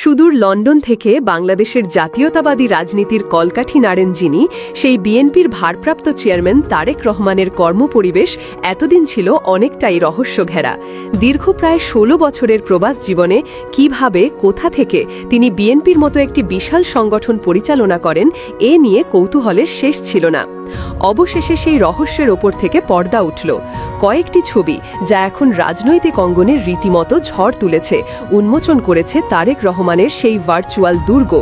সুদূর লন্ডন থেকে বাংলাদেশের জাতীয়তাবাদী রাজনীতির কলকাঠি নাড়েন যিনি, সেই বিএনপির ভারপ্রাপ্ত চেয়ারম্যান তারেক রহমানের কর্মপরিবেশ এতদিন ছিল অনেকটাই রহস্য ঘেরা। দীর্ঘ প্রায় ১৬ বছরের প্রবাস জীবনে কিভাবে, কোথা থেকে তিনি বিএনপির মতো একটি বিশাল সংগঠন পরিচালনা করেন, এ নিয়ে কৌতূহলের শেষ ছিল না। অবশেষে সেই রহস্যের ওপর থেকে পর্দা উঠল। কয়েকটি ছবি, যা এখন রাজনৈতিক অঙ্গনে রীতিমতো ঝড় তুলেছে, উন্মোচন করেছে তারেক রহমানের সেই ভার্চুয়াল দুর্গ।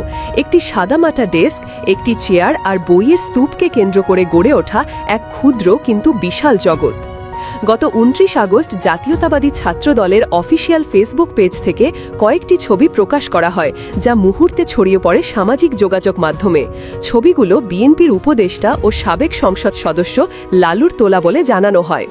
একটি সাদামাটা ডেস্ক, একটি চেয়ার আর বইয়ের স্তূপকে কেন্দ্র করে গড়ে ওঠা এক ক্ষুদ্র কিন্তু বিশাল জগৎ। গত ২৯ আগস্ট জাতীয়তাবাদী ছাত্র দলের অফিসিয়াল ফেসবুক পেজ থেকে কয়েকটি ছবি প্রকাশ করা হয়, যা মুহূর্তে ছড়িয়ে পড়ে সামাজিক যোগাযোগ মাধ্যমে। ছবিগুলো বিএনপির উপদেষ্টা ও সাবেক সংসদ সদস্য লালুর তোলা বলে জানানো হয়।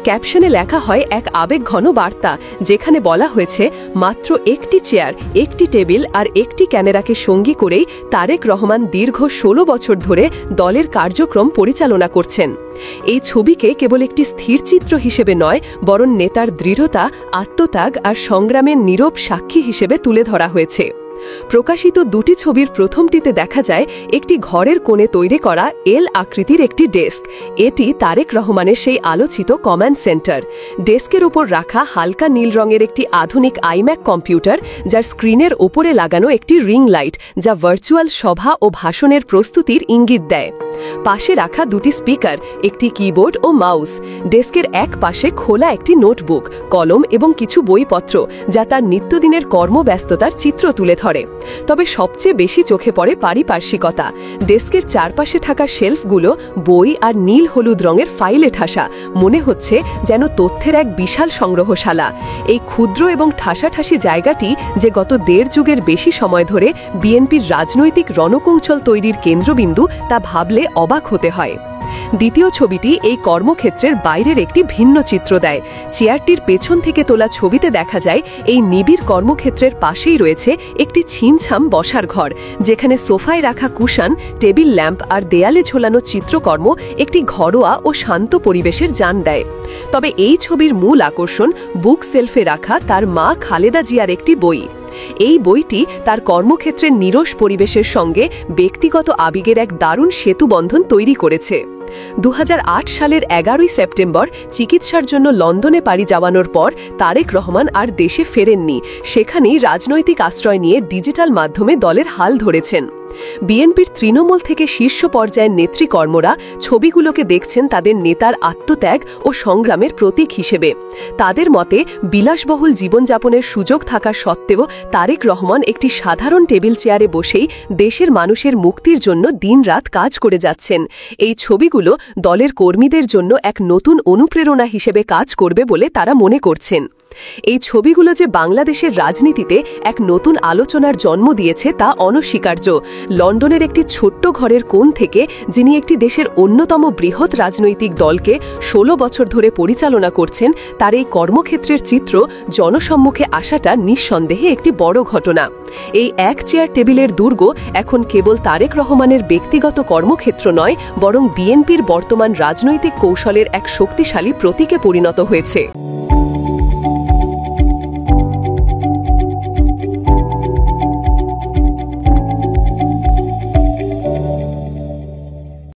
ক্যাপশনে লেখা হয় এক আবেগঘন বার্তা, যেখানে বলা হয়েছে মাত্র একটি চেয়ার, একটি টেবিল আর একটি ক্যামেরাকে সঙ্গী করেই তারেক রহমান দীর্ঘ ১৬ বছর ধরে দলের কার্যক্রম পরিচালনা করছেন। এই ছবিকে কেবল একটি স্থিরচিত্র হিসেবে নয়, বরং নেতার দৃঢ়তা, আত্মত্যাগ আর সংগ্রামের নীরব সাক্ষী হিসেবে তুলে ধরা হয়েছে। প্রকাশিত দুটি ছবির প্রথমটিতে দেখা যায় একটি ঘরের কোণে তৈরি করা এল আকৃতির একটি ডেস্ক। এটি তারেক রহমানের সেই আলোচিত কমান্ড সেন্টার। ডেস্কের ওপর রাখা হালকা নীল রঙের একটি আধুনিক আইম্যাক কম্পিউটার, যার স্ক্রিনের ওপরে লাগানো একটি রিং লাইট, যা ভার্চুয়াল সভা ও ভাষণের প্রস্তুতির ইঙ্গিত দেয়। পাশে রাখা দুটি স্পিকার, একটি কিবোর্ড ও মাউস। ডেস্কের এক পাশে খোলা একটি নোটবুক, কলম এবং কিছু বইপত্র, যা তার নিত্যদিনের কর্মব্যস্ততার চিত্র তুলে ধরে। তবে সবচেয়ে বেশি চোখে পড়ে পারিপার্শ্বিকতা। ডেস্কের চারপাশে থাকা শেলফগুলো বই আর নীল হলুদ রঙের ফাইলে ঠাসা, মনে হচ্ছে যেন তথ্যের এক বিশাল সংগ্রহশালা। এই ক্ষুদ্র এবং ঠাসাঠাসি জায়গাটি, যে গত ১.৫ যুগের বেশি সময় ধরে বিএনপির রাজনৈতিক রণকৌশল তৈরির কেন্দ্রবিন্দু, তা ভাবলে অবাক হতে হয়। দ্বিতীয় ছবিটি এই কর্মক্ষেত্রের বাইরের একটি ভিন্ন চিত্র দেয়। চেয়ারটির পেছন থেকে তোলা ছবিতে দেখা যায় এই নিবিড় কর্মক্ষেত্রের পাশেই রয়েছে একটি ছিমছাম বসার ঘর, যেখানে সোফায় রাখা কুশন, টেবিল ল্যাম্প আর দেয়ালে ঝোলানো চিত্রকর্ম একটি ঘরোয়া ও শান্ত পরিবেশের জান দেয়। তবে এই ছবির মূল আকর্ষণ বুক সেলফে রাখা তার মা খালেদা জিয়ার একটি বই। এই বইটি তার কর্মক্ষেত্রের নিরস পরিবেশের সঙ্গে ব্যক্তিগত আবেগের এক দারুণ সেতুবন্ধন তৈরি করেছে। ২০০৮ সালের ১১ই সেপ্টেম্বর চিকিৎসার জন্য লন্ডনে পাড়ি জমানোর পর তারেক রহমান আর দেশে ফেরেননি। সেখানেই রাজনৈতিক আশ্রয় নিয়ে ডিজিটাল মাধ্যমে দলের হাল ধরেছেন। বিএনপির তৃণমূল থেকে শীর্ষ পর্যায়ের নেতৃকর্মরা ছবিগুলোকে দেখছেন তাদের নেতার আত্মত্যাগ ও সংগ্রামের প্রতীক হিসেবে। তাদের মতে, বিলাসবহুল জীবনযাপনের সুযোগ থাকা সত্ত্বেও তারেক রহমান একটি সাধারণ টেবিল চেয়ারে বসেই দেশের মানুষের মুক্তির জন্য দিনরাত কাজ করে যাচ্ছেন। এই ছবিগুলো দলের কর্মীদের জন্য এক নতুন অনুপ্রেরণা হিসেবে কাজ করবে বলে তারা মনে করছেন। এই ছবিগুলো যে বাংলাদেশের রাজনীতিতে এক নতুন আলোচনার জন্ম দিয়েছে, তা অনস্বীকার্য। লন্ডনের একটি ছোট্ট ঘরের কোণ থেকে যিনি একটি দেশের অন্যতম বৃহৎ রাজনৈতিক দলকে ১৬ বছর ধরে পরিচালনা করছেন, তার এই কর্মক্ষেত্রের চিত্র জনসম্মুখে আসাটা নিঃসন্দেহে একটি বড় ঘটনা। এই এক চেয়ার টেবিলের দুর্গ এখন কেবল তারেক রহমানের ব্যক্তিগত কর্মক্ষেত্র নয়, বরং বিএনপির বর্তমান রাজনৈতিক কৌশলের এক শক্তিশালী প্রতীকে পরিণত হয়েছে।